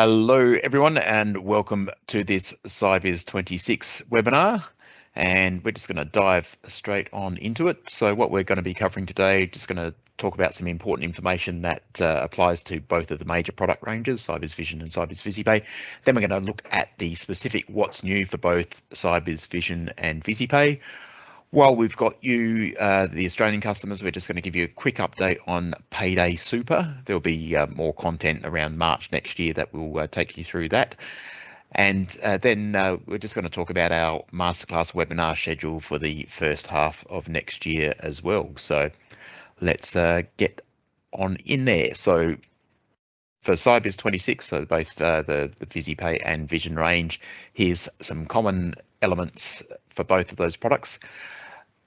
Hello everyone and welcome to this Sybiz 26 webinar, and we're just going to dive straight on into it. So what we're going to be covering today, just going to talk about some important information that applies to both of the major product ranges, Sybiz Vision and Sybiz VisiPay. Then we're going to look at the specific what's new for both Sybiz Vision and VisiPay. While we've got you, the Australian customers, we're just going to give you a quick update on Payday Super. There'll be more content around March next year that will take you through that. And then we're just going to talk about our masterclass webinar schedule for the first half of next year as well. So let's get on in there. So for Sybiz 26, so both the VisiPay and Vision range, here's some common elements for both of those products.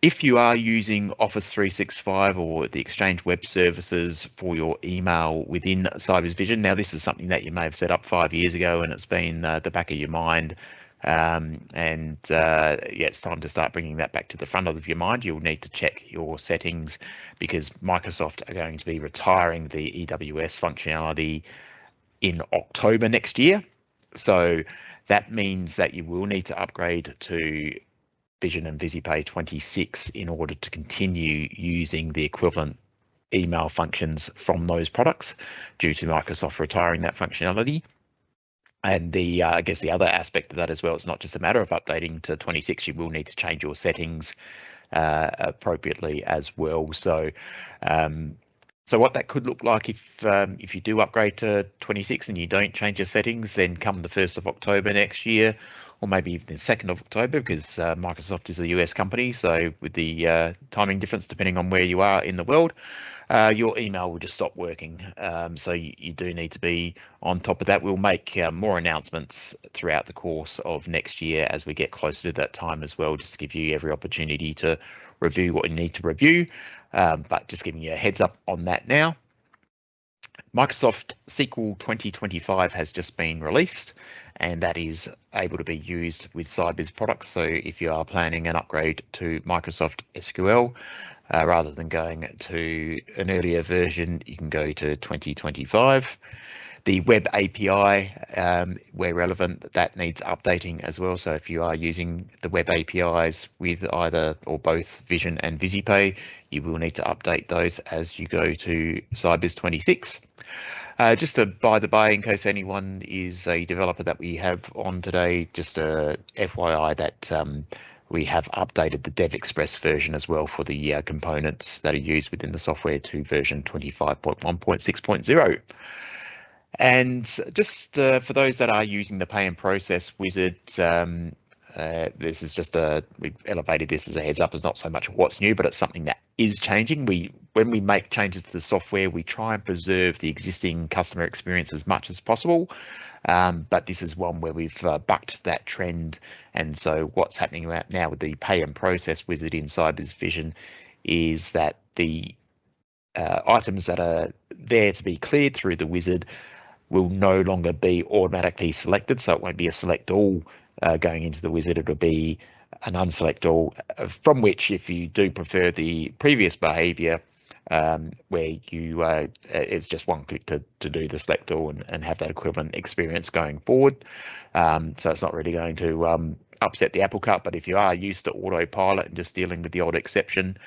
If you are using Office 365 or the Exchange Web Services for your email within Sybiz Vision, now this is something that you may have set up 5 years ago and it's been the back of your mind, yeah, it's time to start bringing that back to the front of your mind. You'll need to check your settings because Microsoft are going to be retiring the EWS functionality in October next year. So that means that you will need to upgrade to Vision and VisiPay 26 in order to continue using the equivalent email functions from those products due to Microsoft retiring that functionality. And I guess the other aspect of that as well, it's not just a matter of updating to 26, you will need to change your settings appropriately as well. So what that could look like if you do upgrade to 26 and you don't change your settings, then come the 1st of October next year, or maybe even the 2nd of October, because Microsoft is a US company, so with the timing difference depending on where you are in the world, your email will just stop working. So you do need to be on top of that. We'll make more announcements throughout the course of next year as we get closer to that time as well, just to give you every opportunity to review what you need to review, but just giving you a heads up on that now. Microsoft SQL 2025 has just been released, and that is able to be used with Sybiz products. So if you are planning an upgrade to Microsoft SQL, rather than going to an earlier version, you can go to 2025. The web API, where relevant, that needs updating as well. So if you are using the web APIs with either or both Vision and VisiPay, you will need to update those as you go to Sybiz 26. Just by the by, in case anyone is a developer that we have on today, just a FYI that we have updated the Dev Express version as well for the components that are used within the software to version 25.1.6.0. And just for those that are using the pay and process wizard, this is just we've elevated this as a heads up. It's not so much what's new, but it's something that is changing. When we make changes to the software, we try and preserve the existing customer experience as much as possible. But this is one where we've bucked that trend. And so what's happening right now with the pay and process wizard in Sybiz Vision is that the items that are there to be cleared through the wizard will no longer be automatically selected. So it won't be a select all going into the wizard. It'll be an unselect all, from which, if you do prefer the previous behavior, where you it's just one click to do the select all and have that equivalent experience going forward. So it's not really going to upset the apple cart, but if you are used to autopilot and just dealing with the odd exception,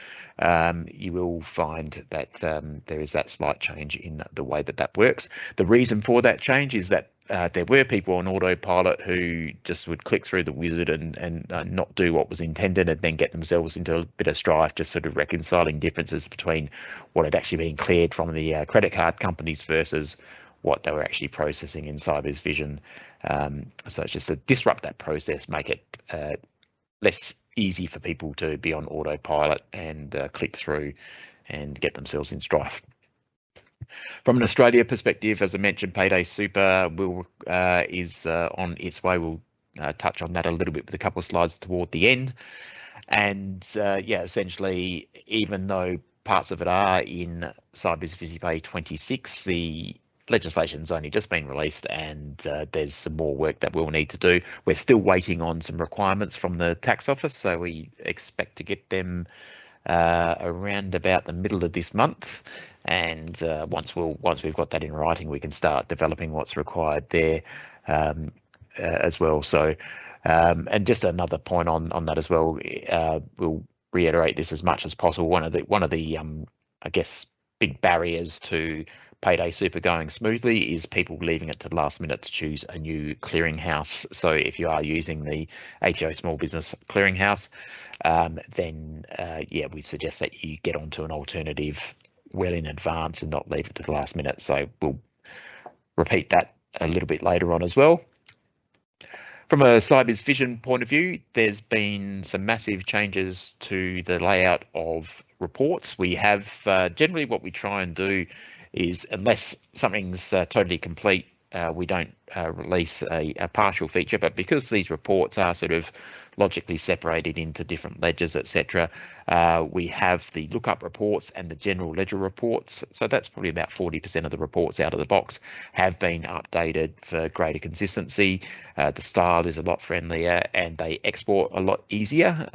you will find that there is that slight change in the way that works. The reason for that change is that there were people on autopilot who just would click through the wizard and not do what was intended, and then get themselves into a bit of strife, just sort of reconciling differences between what had actually been cleared from the credit card companies versus what they were actually processing in Sybiz Vision. So it's just to disrupt that process, make it less easy for people to be on autopilot and click through and get themselves in strife. From an Australia perspective, as I mentioned, Payday Super is on its way. We'll touch on that a little bit with a couple of slides toward the end. And yeah, essentially, even though parts of it are in Sybiz VisiPay 26, the legislation's only just been released, and there's some more work that we'll need to do. We're still waiting on some requirements from the tax office, so we expect to get them around about the middle of this month. and once we've got that in writing, we can start developing what's required there as well. So, and just another point on that as well. We'll reiterate this as much as possible. One of the I guess big barriers to payday super going smoothly is people leaving it to the last minute to choose a new clearinghouse. So if you are using the ATO Small Business Clearinghouse, then yeah, we suggest that you get onto an alternative well in advance and not leave it to the last minute. So we'll repeat that a little bit later on as well. From a Sybiz Vision point of view, there's been some massive changes to the layout of reports. We have generally what we try and do is, unless something's totally complete, we don't release a partial feature, but because these reports are sort of logically separated into different ledgers, etc., we have the lookup reports and the general ledger reports. So that's probably about 40% of the reports out of the box have been updated for greater consistency. The style is a lot friendlier and they export a lot easier.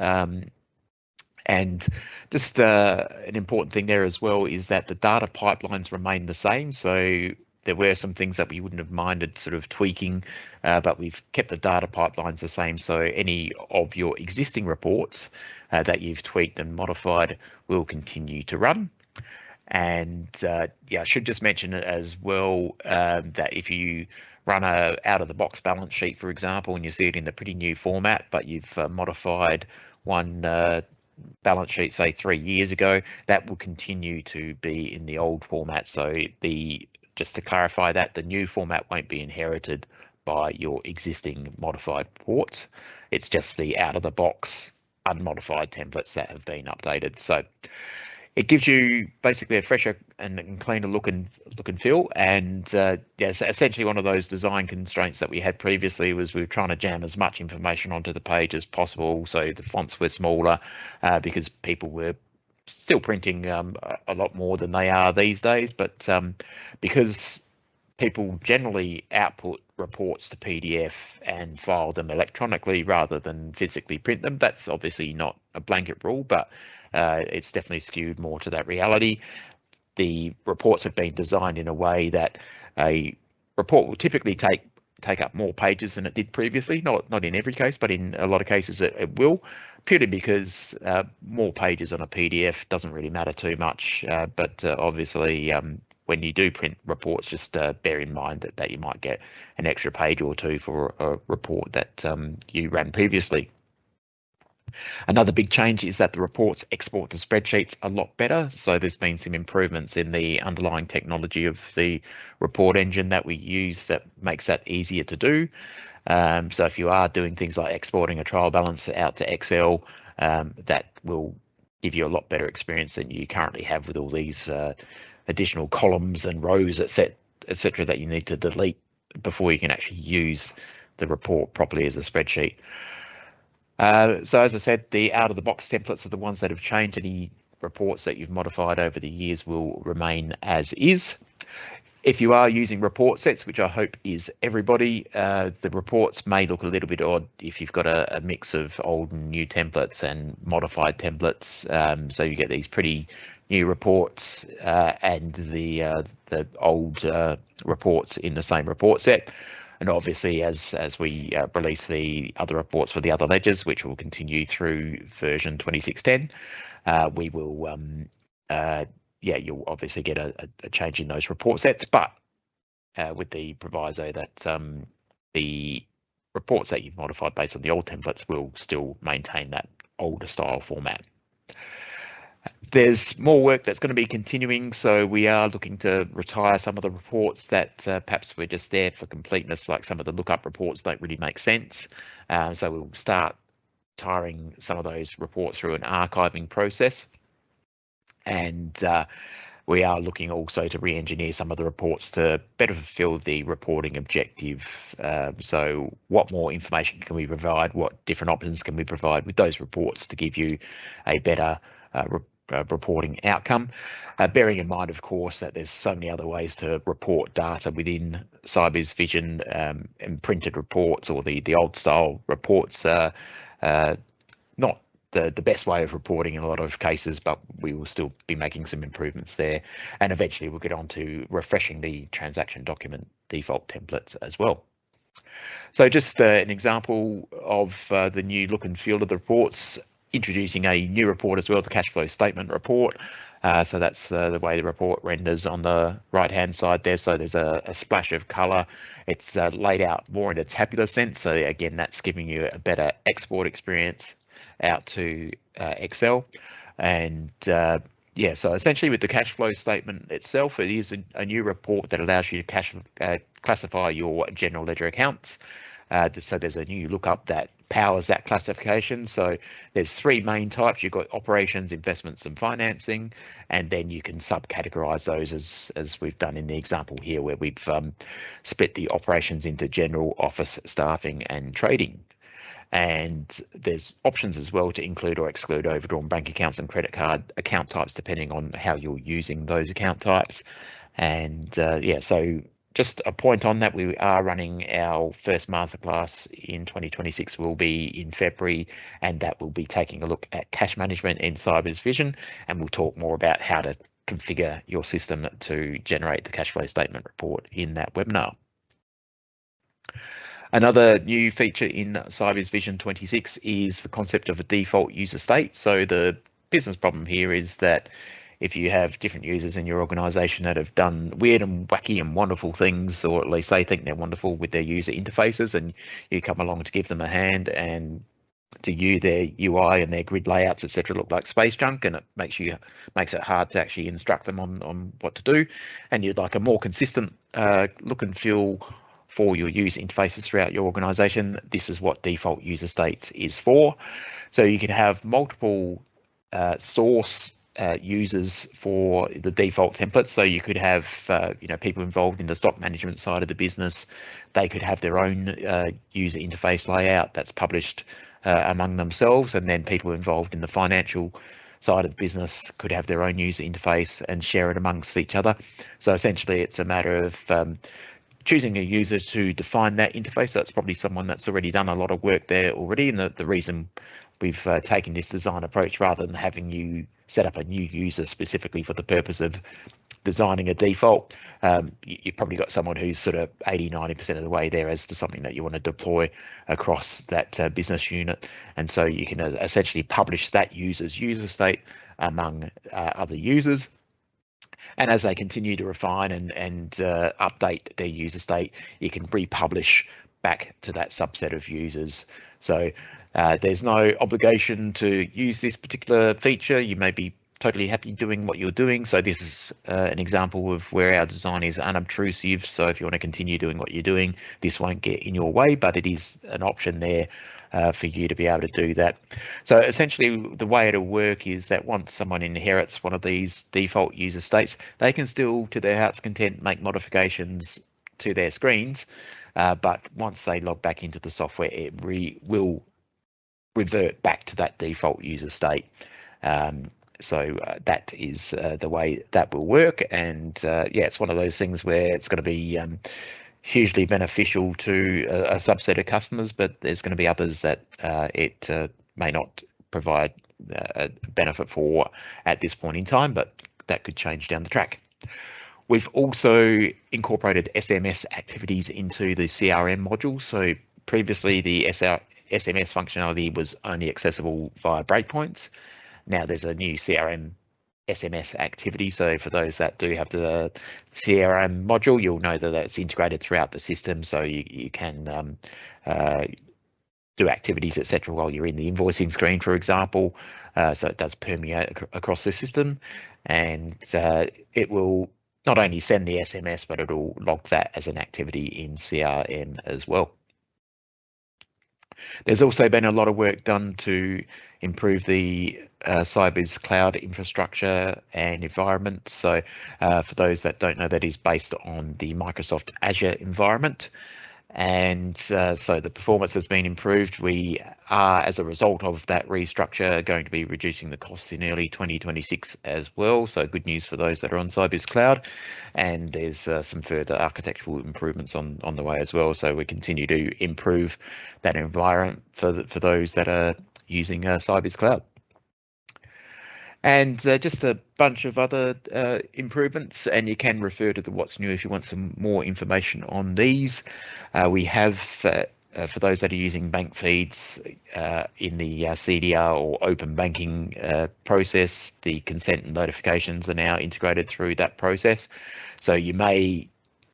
And just an important thing there as well is that the data pipelines remain the same. So there were some things that we wouldn't have minded sort of tweaking, but we've kept the data pipelines the same. So any of your existing reports that you've tweaked and modified will continue to run. And yeah, I should just mention it as well that if you run a out-of-the-box balance sheet, for example, and you see it in the pretty new format, but you've modified one balance sheet, say 3 years ago, that will continue to be in the old format. So just to clarify that, the new format won't be inherited by your existing modified reports. It's just the out-of-the-box unmodified templates that have been updated. So it gives you basically a fresher and cleaner look and feel. And yes, essentially one of those design constraints that we had previously was we were trying to jam as much information onto the page as possible. So the fonts were smaller because people were still printing a lot more than they are these days. But because people generally output reports to PDF and file them electronically rather than physically print them, that's obviously not a blanket rule, but it's definitely skewed more to that reality. The reports have been designed in a way that a report will typically take up more pages than it did previously. Not in every case, but in a lot of cases it will, purely because more pages on a PDF doesn't really matter too much. But obviously, when you do print reports, just bear in mind that you might get an extra page or two for a report that you ran previously. Another big change is that the reports export to spreadsheets a lot better. So there's been some improvements in the underlying technology of the report engine that we use that makes that easier to do. So if you are doing things like exporting a trial balance out to Excel, that will give you a lot better experience than you currently have with all these additional columns and rows, etc., that you need to delete before you can actually use the report properly as a spreadsheet. So as I said, the out-of-the-box templates are the ones that have changed. Any reports that you've modified over the years will remain as is. If you are using report sets, which I hope is everybody, the reports may look a little bit odd if you've got a mix of old and new templates and modified templates. So you get these pretty new reports and the old reports in the same report set. And obviously, as we release the other reports for the other ledgers, which will continue through version 2610, we will, yeah, you'll obviously get a change in those report sets, but with the proviso that the reports that you've modified based on the old templates will still maintain that older style format. There's more work that's going to be continuing, so we are looking to retire some of the reports that perhaps we're just there for completeness, like some of the lookup reports don't really make sense. So we'll start retiring some of those reports through an archiving process. And we are looking also to re-engineer some of the reports to better fulfill the reporting objective. So what more information can we provide? What different options can we provide with those reports to give you a better reporting outcome, bearing in mind, of course, that there's so many other ways to report data within Sybiz Vision, and printed reports or the old style reports not the best way of reporting in a lot of cases, but we will still be making some improvements there. And eventually we'll get on to refreshing the transaction document default templates as well. So just an example of the new look and feel of the reports, introducing a new report as well, the cash flow statement report. So that's the way the report renders on the right hand side there. So there's a splash of color. It's laid out more in a tabular sense. So again, that's giving you a better export experience out to Excel. And yeah, so essentially with the cash flow statement itself, it is a new report that allows you to classify your general ledger accounts. So there's a new lookup that powers that classification. So there's three main types. You've got operations, investments, and financing, and then you can subcategorize those as we've done in the example here, where we've split the operations into general, office, staffing, and trading. And there's options as well to include or exclude overdrawn bank accounts and credit card account types, depending on how you're using those account types. And yeah, so just a point on that, we are running our first masterclass in 2026 will be in February, and that will be taking a look at cash management in Sybiz Vision, and we'll talk more about how to configure your system to generate the cash flow statement report in that webinar. Another new feature in Sybiz Vision 26 is the concept of a default user state. So the business problem here is that if you have different users in your organization that have done weird and wacky and wonderful things, or at least they think they're wonderful with their user interfaces, and you come along to give them a hand, and to you their UI and their grid layouts, etc., look like space junk, and it makes it hard to actually instruct them on what to do, and you'd like a more consistent look and feel for your user interfaces throughout your organization, this is what default user states is for. So you can have multiple source users for the default templates. So you could have people involved in the stock management side of the business. They could have their own user interface layout that's published among themselves, and then people involved in the financial side of the business could have their own user interface and share it amongst each other. So essentially it's a matter of choosing a user to define that interface. So it's probably someone that's already done a lot of work there already, and the reason we've taken this design approach rather than having you set up a new user specifically for the purpose of designing a default, you've probably got someone who's sort of 80-90% of the way there as to something that you want to deploy across that business unit. And so you can essentially publish that user's user state among other users. And as they continue to refine and update their user state, you can republish back to that subset of users. So there's no obligation to use this particular feature. You may be totally happy doing what you're doing. So this is an example of where our design is unobtrusive. So if you want to continue doing what you're doing, this won't get in your way, but it is an option there for you to be able to do that. So essentially the way it'll work is that once someone inherits one of these default user states, they can still, to their heart's content, make modifications to their screens, but once they log back into the software, it will revert back to that default user state. So that is the way that will work, and yeah, it's one of those things where it's going to be hugely beneficial to a subset of customers, but there's going to be others that it may not provide a benefit for at this point in time, but that could change down the track. We've also incorporated SMS activities into the CRM module. So previously the SMS functionality was only accessible via breakpoints. Now there's a new CRM SMS activity. So for those that do have the CRM module, you'll know that that's integrated throughout the system. So you can do activities, etc., while you're in the invoicing screen, for example. So it does permeate across the system, and it will not only send the SMS, but it'll log that as an activity in CRM as well. There's also been a lot of work done to improve the Sybiz cloud infrastructure and environment. So for those that don't know, that is based on the Microsoft Azure environment. And so the performance has been improved. We are, as a result of that restructure, going to be reducing the costs in early 2026 as well. So good news for those that are on Sybiz Cloud. And there's some further architectural improvements on the way as well. So we continue to improve that environment for those that are using Sybiz Cloud. And just a bunch of other improvements, and you can refer to the what's new if you want some more information on these. We have, for those that are using bank feeds in the CDR or open banking process, the consent and notifications are now integrated through that process. So you may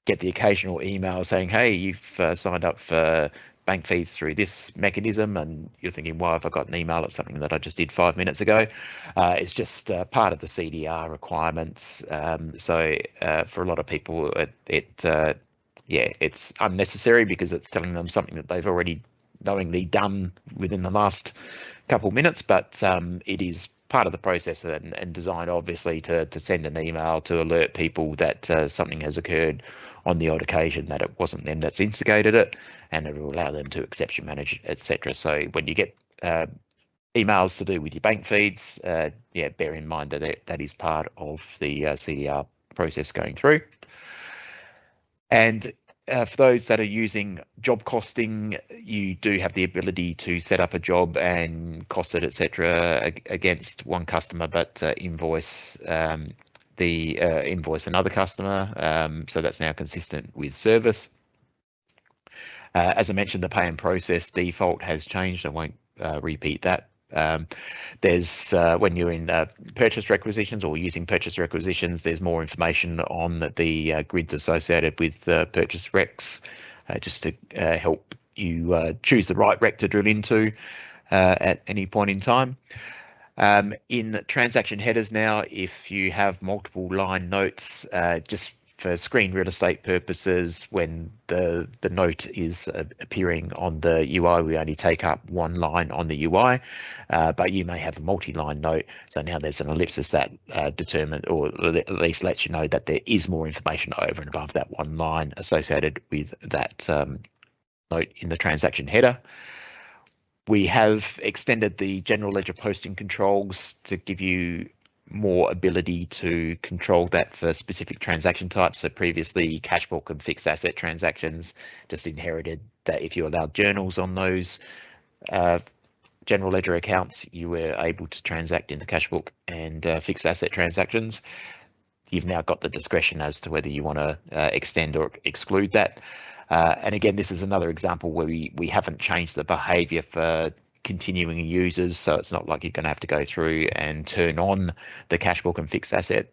get the occasional email saying, hey, you've signed up for bank feeds through this mechanism, and you're thinking, why have I got an email at something that I just did 5 minutes ago? It's just part of the CDR requirements. So for a lot of people, it's unnecessary because it's telling them something that they've already knowingly done within the last couple of minutes, but it is part of the process and designed obviously to send an email to alert people that something has occurred on the odd occasion that it wasn't them that's instigated it, and it will allow them to exception manage, etc. So when you get emails to do with your bank feeds, bear in mind that that is part of the CDR process going through. And for those that are using job costing, you do have the ability to set up a job and cost it, etc., against one customer, but invoice another customer. So that's now consistent with service. As I mentioned, the pay and process default has changed. I won't repeat that. There's when you're in purchase requisitions or using purchase requisitions, there's more information on the grids associated with purchase recs, just to help you choose the right rec to drill into at any point in time. In transaction headers now, if you have multiple line notes, just for screen real estate purposes, when the note is appearing on the UI, we only take up one line on the UI, but you may have a multi-line note. So now there's an ellipsis that determines, or at least lets you know that there is more information over and above that one line associated with that note in the transaction header. We have extended the general ledger posting controls to give you more ability to control that for specific transaction types. So previously, cash book and fixed asset transactions just inherited that if you allowed journals on those general ledger accounts, you were able to transact in the cash book and fixed asset transactions. You've now got the discretion as to whether you want to extend or exclude that. And again, this is another example where we haven't changed the behavior for continuing users, so it's not like you're going to have to go through and turn on the cash book and fixed asset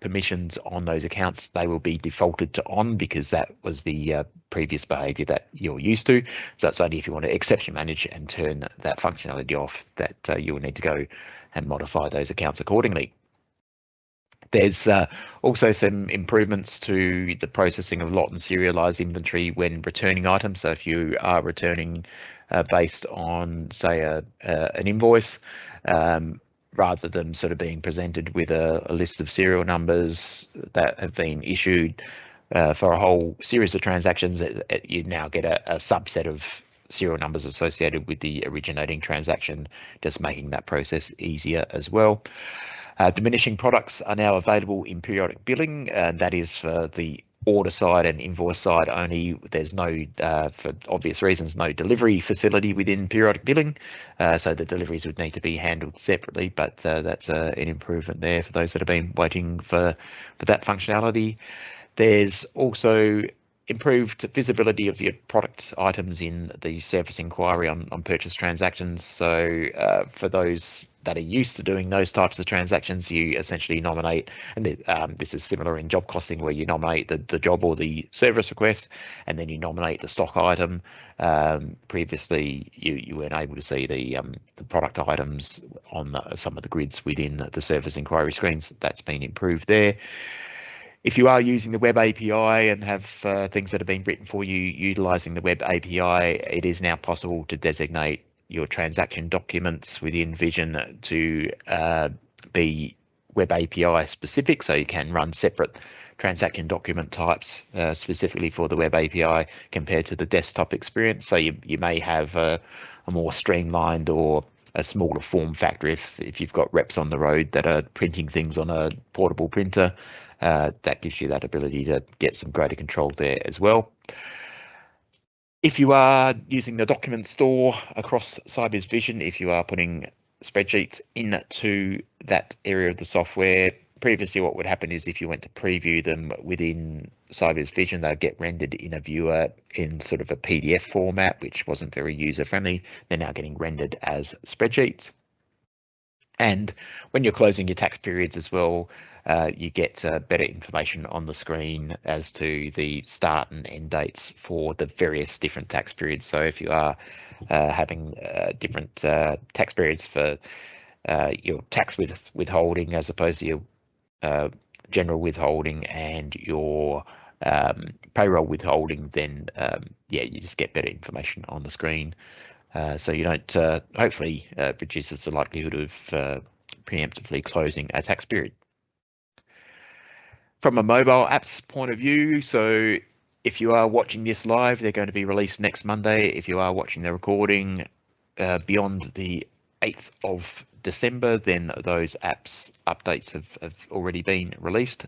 permissions on those accounts. They will be defaulted to on because that was the previous behavior that you're used to. So it's only if you want to exception manage and turn that functionality off that you will need to go and modify those accounts accordingly. There's also some improvements to the processing of lot and serialized inventory when returning items. So if you are returning based on, say, an invoice, rather than sort of being presented with a list of serial numbers that have been issued for a whole series of transactions, you now get a subset of serial numbers associated with the originating transaction, just making that process easier as well. Diminishing products are now available in periodic billing, and that is for the order side and invoice side only. There's no, for obvious reasons, no delivery facility within periodic billing, so the deliveries would need to be handled separately, but that's an improvement there for those that have been waiting for that functionality. There's also improved visibility of your product items in the service inquiry on purchase transactions. So for those that are used to doing those types of transactions, you essentially nominate, and this is similar in job costing, where you nominate the job or the service request, and then you nominate the stock item. Previously, you weren't able to see the product items on some of the grids within the service inquiry screens. That's been improved there. If you are using the web API and have things that have been written for you utilizing the web API, it is now possible to designate your transaction documents within Vision to be web API specific, so you can run separate transaction document types, specifically for the web API compared to the desktop experience. So you may have a more streamlined or a smaller form factor if you've got reps on the road that are printing things on a portable printer. That gives you that ability to get some greater control there as well. If you are using the document store across Sybiz Vision, if you are putting spreadsheets into that area of the software, previously what would happen is if you went to preview them within Sybiz Vision, they'd get rendered in a viewer in sort of a PDF format, which wasn't very user-friendly. They're now getting rendered as spreadsheets. And when you're closing your tax periods as well, you get better information on the screen as to the start and end dates for the various different tax periods. So if you are having different tax periods for your tax withholding as opposed to your general withholding and your payroll withholding, then yeah, you just get better information on the screen. So you don't, hopefully, reduces the likelihood of preemptively closing a tax period. From a mobile apps point of view, so if you are watching this live, they're going to be released next Monday. If you are watching the recording beyond the 8th of December, then those apps updates have already been released.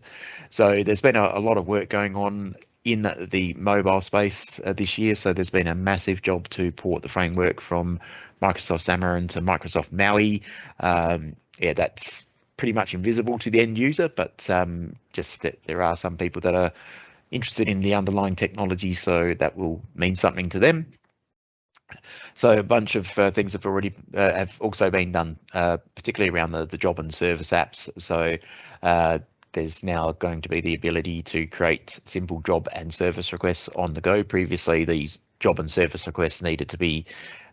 So there's been a lot of work going on in the mobile space this year. So there's been a massive job to port the framework from Microsoft Xamarin to Microsoft Maui. Yeah, that's pretty much invisible to the end user, but just that there are some people that are interested in the underlying technology, so that will mean something to them. So a bunch of things have already have also been done, particularly around the job and service apps. So there's now going to be the ability to create simple job and service requests on the go. Previously, these job and service requests needed to be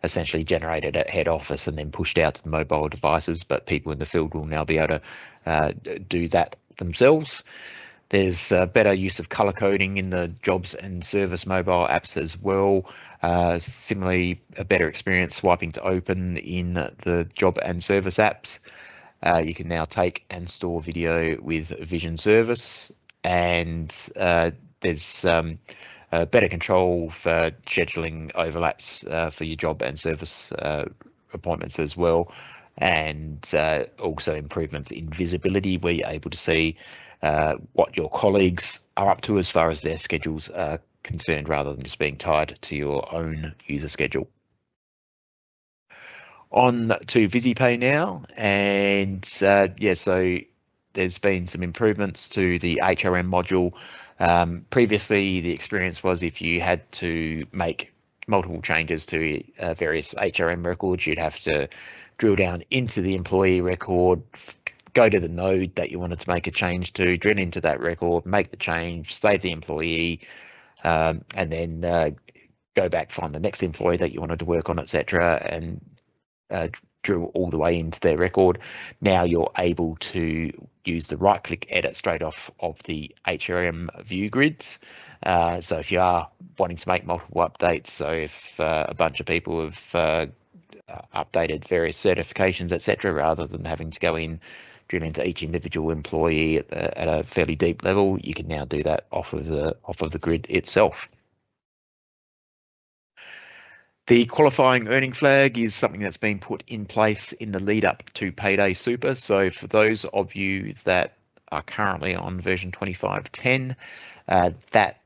essentially generated at head office and then pushed out to the mobile devices, but people in the field will now be able to do that themselves. There's better use of color coding in the jobs and service mobile apps as well. Similarly, a better experience swiping to open in the job and service apps. You can now take and store video with Vision Service, and there's better control for scheduling overlaps for your job and service appointments as well, and also improvements in visibility where you're able to see what your colleagues are up to as far as their schedules are concerned, rather than just being tied to your own user schedule. On to VisiPay now, and yeah, so there's been some improvements to the HRM module. Previously, the experience was if you had to make multiple changes to various HRM records, you'd have to drill down into the employee record, go to the node that you wanted to make a change to, drill into that record, make the change, save the employee, and then go back, find the next employee that you wanted to work on, etc., and drill all the way into their record. Now you're able to use the right-click edit straight off of the HRM view grids. So if you are wanting to make multiple updates, so if a bunch of people have updated various certifications, etc., rather than having to go in, drill into each individual employee at a fairly deep level, you can now do that off of the grid itself. The qualifying earning flag is something that's been put in place in the lead up to Payday Super. So for those of you that are currently on version 25.10, that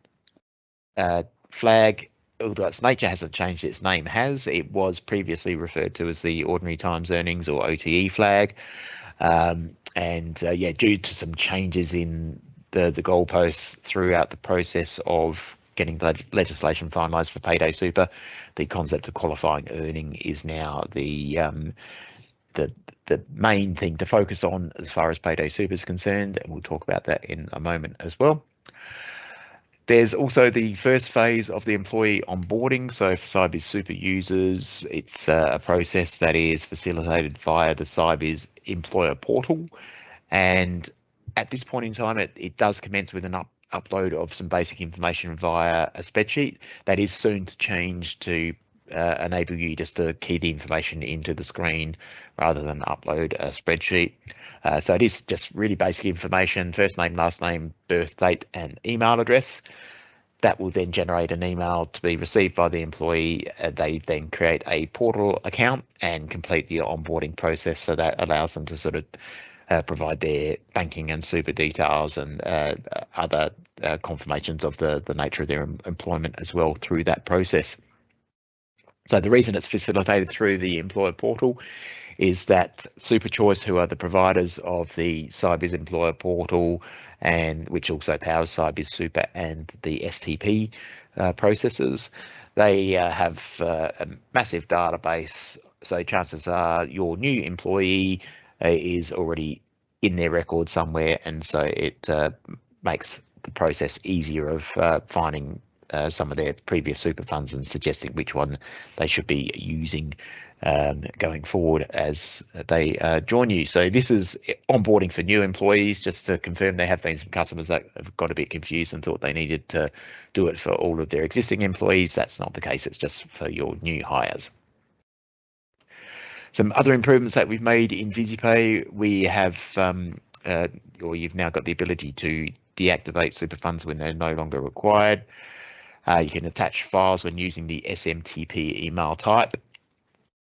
flag, although its nature hasn't changed, its name has. It was previously referred to as the Ordinary Times Earnings or OTE flag. Yeah, due to some changes in the goalposts throughout the process of getting the legislation finalised for Payday Super, the concept of qualifying earning is now the main thing to focus on as far as Payday Super is concerned, and we'll talk about that in a moment as well. There's also the first phase of the employee onboarding. So for Sybiz Super users, it's a process that is facilitated via the Sybiz employer portal. And at this point in time, it does commence with an upload of some basic information via a spreadsheet. That is soon to change to enable you just to key the information into the screen rather than upload a spreadsheet. So it is just really basic information: first name, last name, birth date, and email address. That will then generate an email to be received by the employee. They then create a portal account and complete the onboarding process. So that allows them to sort of provide their banking and super details and other confirmations of the nature of their employment as well through that process. So the reason it's facilitated through the employer portal is that SuperChoice, who are the providers of the Sybiz employer portal, and which also powers Sybiz Super and the STP processes, they have a massive database. So chances are your new employee is already in their record somewhere, and so it makes the process easier of finding some of their previous super funds and suggesting which one they should be using going forward as they join you. So this is onboarding for new employees. Just to confirm, there have been some customers that have got a bit confused and thought they needed to do it for all of their existing employees. That's not the case. It's just for your new hires. Some other improvements that we've made in VisiPay, we have, or you've now got the ability to deactivate super funds when they're no longer required. You can attach files when using the SMTP email type.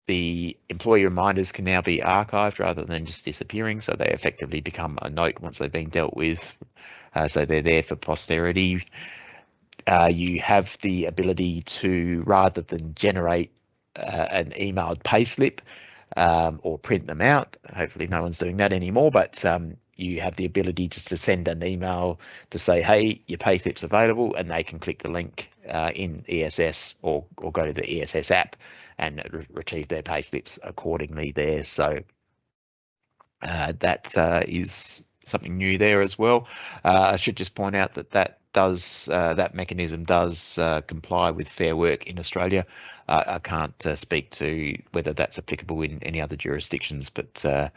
The employee reminders can now be archived rather than just disappearing, so they effectively become a note once they've been dealt with, so they're there for posterity. You have the ability to, rather than generate an emailed payslip or print them out, hopefully no one's doing that anymore, but you have the ability just to send an email to say, hey, your payslip's available, and they can click the link in ESS or go to the ESS app and retrieve their payslips accordingly there. So that is something new there as well. I should just point out that that mechanism does comply with Fair Work in Australia. I can't speak to whether that's applicable in any other jurisdictions, but so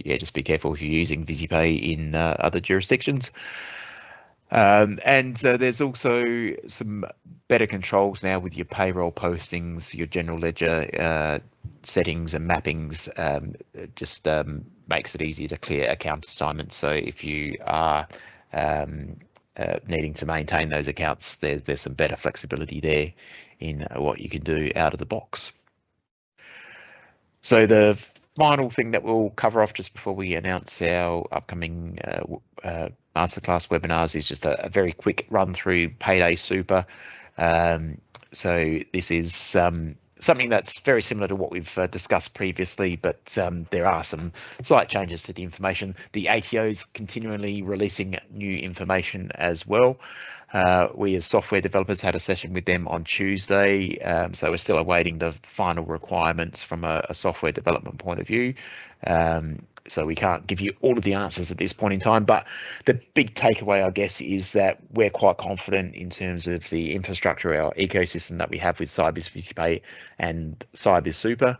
yeah, just be careful if you're using VisiPay in other jurisdictions. And there's also some better controls now with your payroll postings, your general ledger settings and mappings. Just makes it easier to clear account assignments. So if you are needing to maintain those accounts, there's some better flexibility there in what you can do out of the box. So the final thing that we'll cover off just before we announce our upcoming masterclass webinars is just a very quick run through Payday Super. So this is something that's very similar to what we've discussed previously, but there are some slight changes to the information. The ATO is continually releasing new information as well. We as software developers had a session with them on Tuesday, so we're still awaiting the final requirements from a software development point of view. So we can't give you all of the answers at this point in time, but the big takeaway, I guess, is that we're quite confident in terms of the infrastructure, our ecosystem that we have with Sybiz VisiPay and Sybiz Super,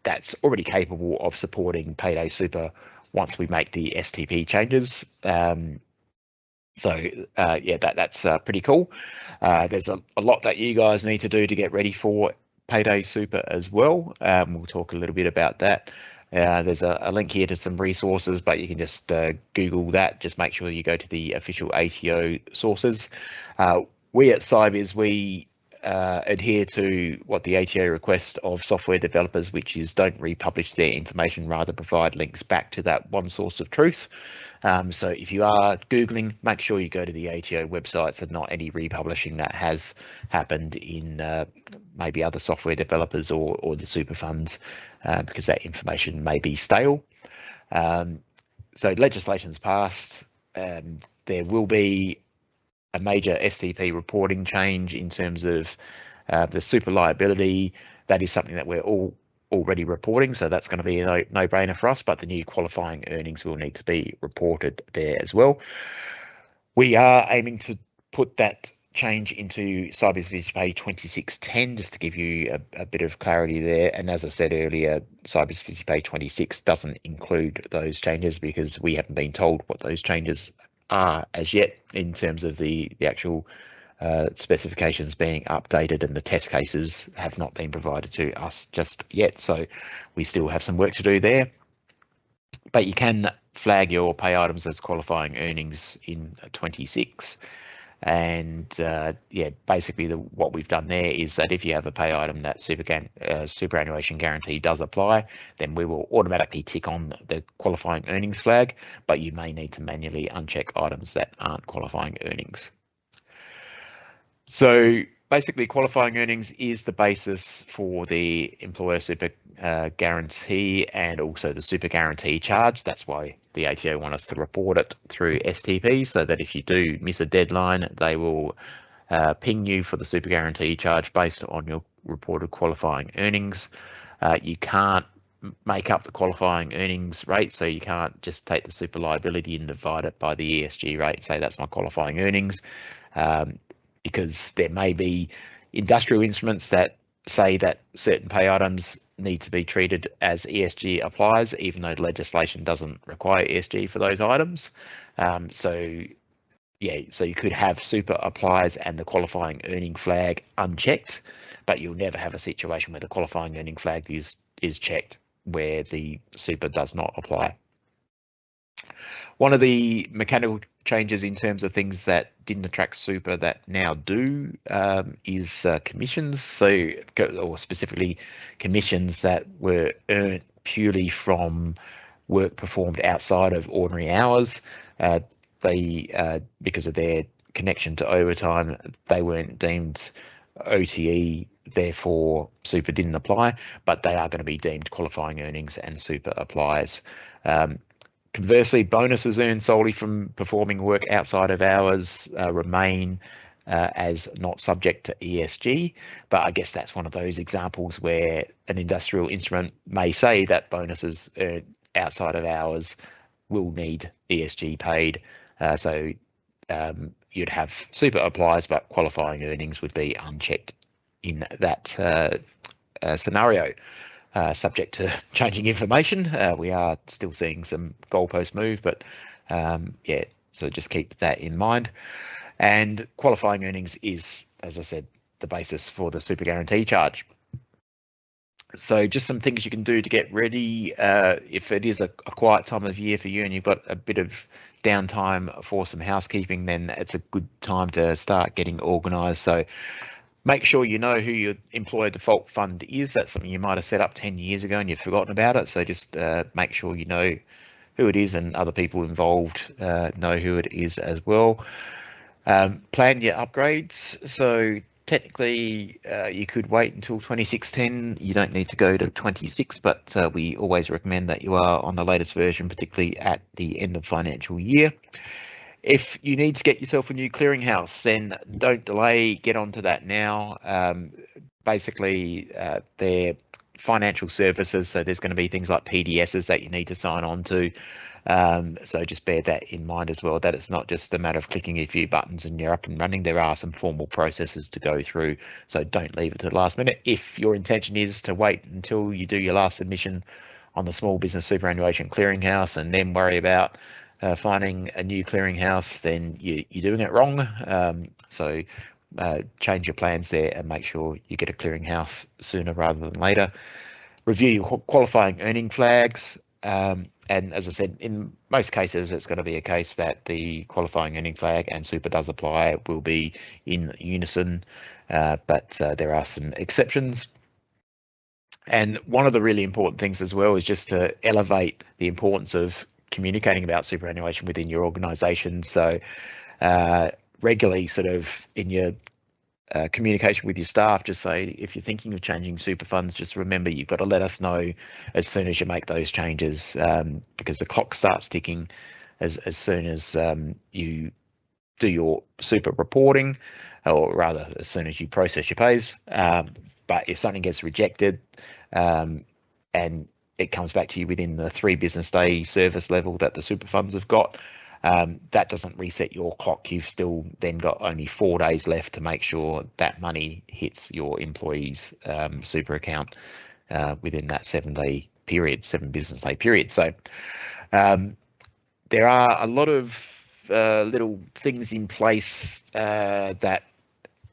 that's already capable of supporting Payday Super once we make the STP changes. So yeah, that's pretty cool. There's a lot that you guys need to do to get ready for Payday Super as well. We'll talk a little bit about that. There's a link here to some resources, but you can just Google that. Just make sure you go to the official ATO sources. We at Sybiz, we adhere to what the ATO requests of software developers, which is don't republish their information, rather provide links back to that one source of truth. So if you are Googling, make sure you go to the ATO websites and not any republishing that has happened in maybe other software developers or the super funds, because that information may be stale. So legislation's passed. There will be a major STP reporting change in terms of the super liability. That is something that we're already reporting, so that's going to be a no-brainer for us, but the new qualifying earnings will need to be reported there as well. We are aiming to put that change into Sybiz VisiPay 2610, just to give you a bit of clarity there. And as I said earlier, Sybiz VisiPay 26 doesn't include those changes because we haven't been told what those changes are as yet in terms of the actual specifications being updated, and the test cases have not been provided to us just yet. So we still have some work to do there. But you can flag your pay items as qualifying earnings in 26. And yeah, basically what we've done there is that if you have a pay item that superannuation guarantee does apply, then we will automatically tick on the qualifying earnings flag, but you may need to manually uncheck items that aren't qualifying earnings. So basically, qualifying earnings is the basis for the employer super guarantee and also the super guarantee charge. That's why the ATO want us to report it through STP, so that if you do miss a deadline, they will ping you for the super guarantee charge based on your reported qualifying earnings. You can't make up the qualifying earnings rate, so you can't just take the super liability and divide it by the ESG rate and say that's my qualifying earnings. Because there may be industrial instruments that say that certain pay items need to be treated as ESG applies, even though the legislation doesn't require ESG for those items. So yeah, so you could have super applies and the qualifying earning flag unchecked, but you'll never have a situation where the qualifying earning flag is checked where the super does not apply. One of the mechanical changes in terms of things that didn't attract super that now do is commissions. So, or specifically commissions that were earned purely from work performed outside of ordinary hours. Because of their connection to overtime, they weren't deemed OTE, therefore super didn't apply, but they are going to be deemed qualifying earnings and super applies. Conversely, bonuses earned solely from performing work outside of hours remain as not subject to ESG, but I guess that's one of those examples where an industrial instrument may say that bonuses earned outside of hours will need ESG paid. So you'd have super applies, but qualifying earnings would be unchecked in that scenario. Subject to changing information. We are still seeing some goalpost move, but yeah, so just keep that in mind. And qualifying earnings is, as I said, the basis for the super guarantee charge. So just some things you can do to get ready if it is a quiet time of year for you and you've got a bit of downtime for some housekeeping, then it's a good time to start getting organised. So make sure you know who your employer default fund is. That's something you might have set up 10 years ago and you've forgotten about it. So just make sure you know who it is and other people involved know who it is as well. Plan your upgrades. So technically you could wait until 2610. You don't need to go to 26, but we always recommend that you are on the latest version, particularly at the end of financial year. If you need to get yourself a new clearinghouse, then don't delay, get onto that now. Basically, they're financial services, so there's going to be things like PDSs that you need to sign on to. So just bear that in mind as well, that it's not just a matter of clicking a few buttons and you're up and running. There are some formal processes to go through, so don't leave it to the last minute. If your intention is to wait until you do your last submission on the Small Business Superannuation Clearinghouse and then worry about finding a new clearinghouse, then you're doing it wrong. So change your plans there and make sure you get a clearinghouse sooner rather than later. Review your qualifying earning flags. And as I said, in most cases, it's going to be a case that the qualifying earning flag and super does apply will be in unison, but there are some exceptions. And one of the really important things as well is just to elevate the importance of communicating about superannuation within your organisation. So regularly sort of in your communication with your staff, just say if you're thinking of changing super funds, just remember you've got to let us know as soon as you make those changes, because the clock starts ticking as soon as you do your super reporting, or rather as soon as you process your pays. But if something gets rejected and it comes back to you within the 3 business day service level that the super funds have got, that doesn't reset your clock. You've still then got only 4 days left to make sure that money hits your employee's super account within that 7 business day period. So there are a lot of little things in place that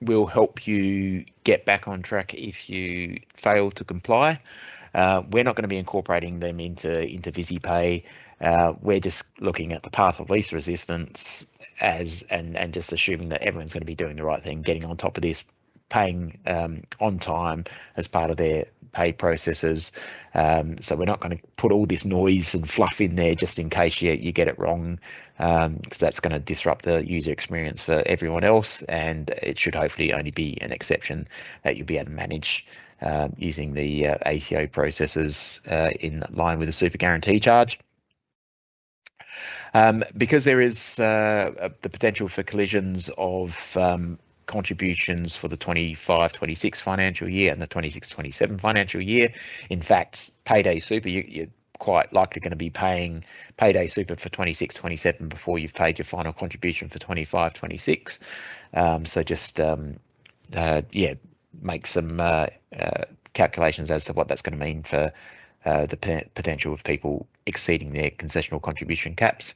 will help you get back on track if you fail to comply. We're not going to be incorporating them into VisiPay. We're just looking at the path of least resistance and just assuming that everyone's going to be doing the right thing, getting on top of this, paying on time as part of their pay processes. So we're not going to put all this noise and fluff in there just in case you get it wrong, because that's going to disrupt the user experience for everyone else, and it should hopefully only be an exception that you'll be able to manage using the ATO processes in line with the super guarantee charge. Because there is the potential for collisions of contributions for the 25-26 financial year and the 26-27 financial year. In fact, payday super, you're quite likely going to be paying payday super for 26-27 before you've paid your final contribution for 25-26. So just make some calculations as to what that's going to mean for the potential of people exceeding their concessional contribution caps.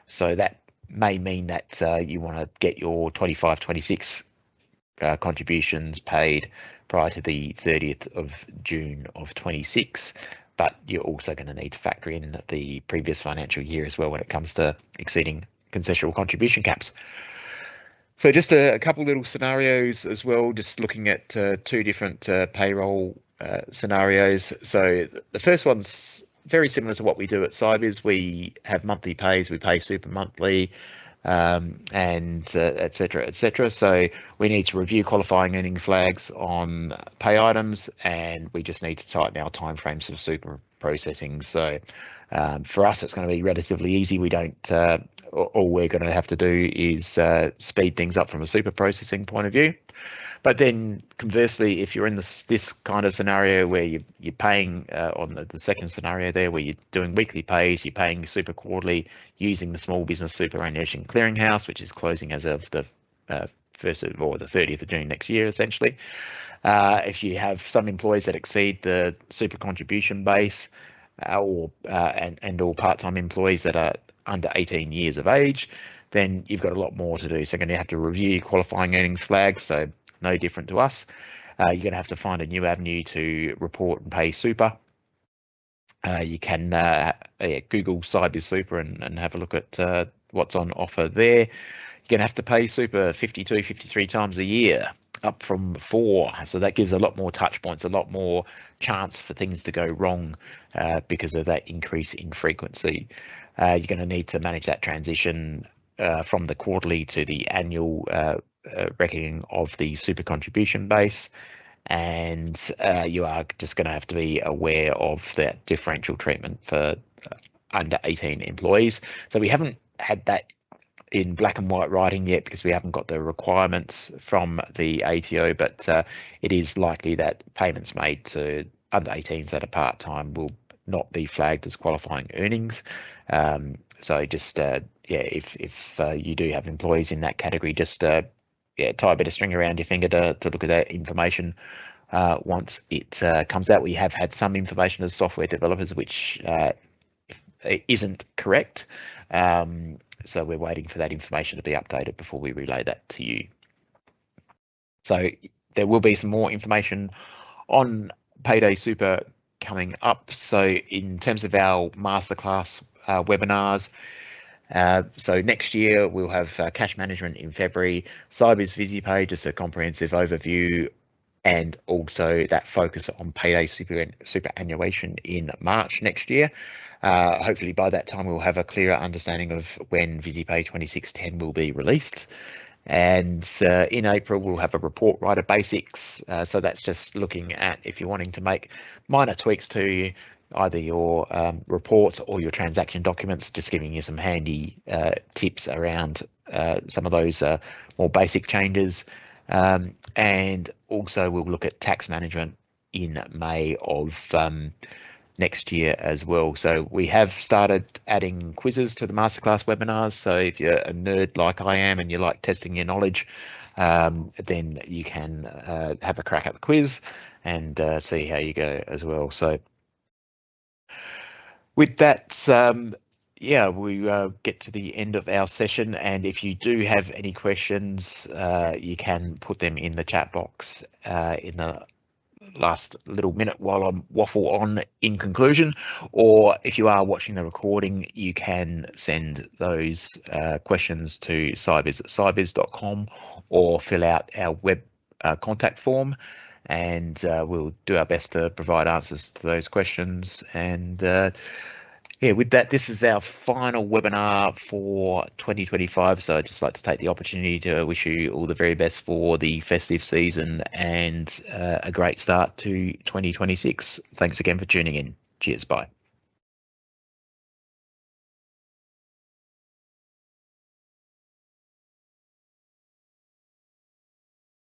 So that may mean that you want to get your 25-26 contributions paid prior to the 30th of June of 26, but you're also going to need to factor in the previous financial year as well when it comes to exceeding concessional contribution caps. So just a couple little scenarios as well, just looking at two different payroll scenarios. So the first one's very similar to what we do at Sybiz. We have monthly pays, we pay super monthly, and et cetera, et cetera. So we need to review qualifying earning flags on pay items, and we just need to tighten our timeframes for super processing. So for us, it's going to be relatively easy. We don't, all we're going to have to do is speed things up from a super processing point of view. But then conversely, if you're in this kind of scenario where you're paying on the second scenario there, where you're doing weekly pays, you're paying super quarterly using the small business superannuation clearinghouse, which is closing as of the 1st or the 30th of June next year, essentially. If you have some employees that exceed the super contribution base, or part-time employees that are under 18 years of age, then you've got a lot more to do. So you're going to have to review qualifying earnings flags. So no different to us. You're going to have to find a new avenue to report and pay super. You can Google Sybiz Super and have a look at what's on offer there. You're going to have to pay super 52, 53 times a year, up from 4. So that gives a lot more touch points, a lot more chance for things to go wrong because of that increase in frequency. You're going to need to manage that transition from the quarterly to the annual reckoning of the super contribution base, and you are just going to have to be aware of that differential treatment for under 18 employees. So we haven't had that in black and white writing yet because we haven't got the requirements from the ATO, but it is likely that payments made to under 18s that are part-time will not be flagged as qualifying earnings. So just if you do have employees in that category, just tie a bit of string around your finger to look at that information once it comes out. We have had some information as software developers which isn't correct, so we're waiting for that information to be updated before we relay that to you. So there will be some more information on Payday Super coming up. So in terms of our masterclass webinars, so next year we'll have cash management in February, Sybiz VisiPay, just a comprehensive overview, and also that focus on payday superannuation in March next year. Hopefully by that time we'll have a clearer understanding of when VisiPay 2610 will be released. And in April we'll have a report writer basics. So that's just looking at if you're wanting to make minor tweaks to either your reports or your transaction documents, just giving you some handy tips around some of those more basic changes. And also we'll look at tax management in May of next year as well. So we have started adding quizzes to the masterclass webinars. So if you're a nerd like I am and you like testing your knowledge, then you can have a crack at the quiz and see how you go as well. So with that, yeah, we get to the end of our session, and if you do have any questions, you can put them in the chat box in the last little minute while I'm waffle on in conclusion, or if you are watching the recording, you can send those questions to sybiz@sybiz.com or fill out our web contact form, and we'll do our best to provide answers to those questions. And yeah, with that, this is our final webinar for 2025. So I'd just like to take the opportunity to wish you all the very best for the festive season and a great start to 2026. Thanks again for tuning in. Cheers. Bye.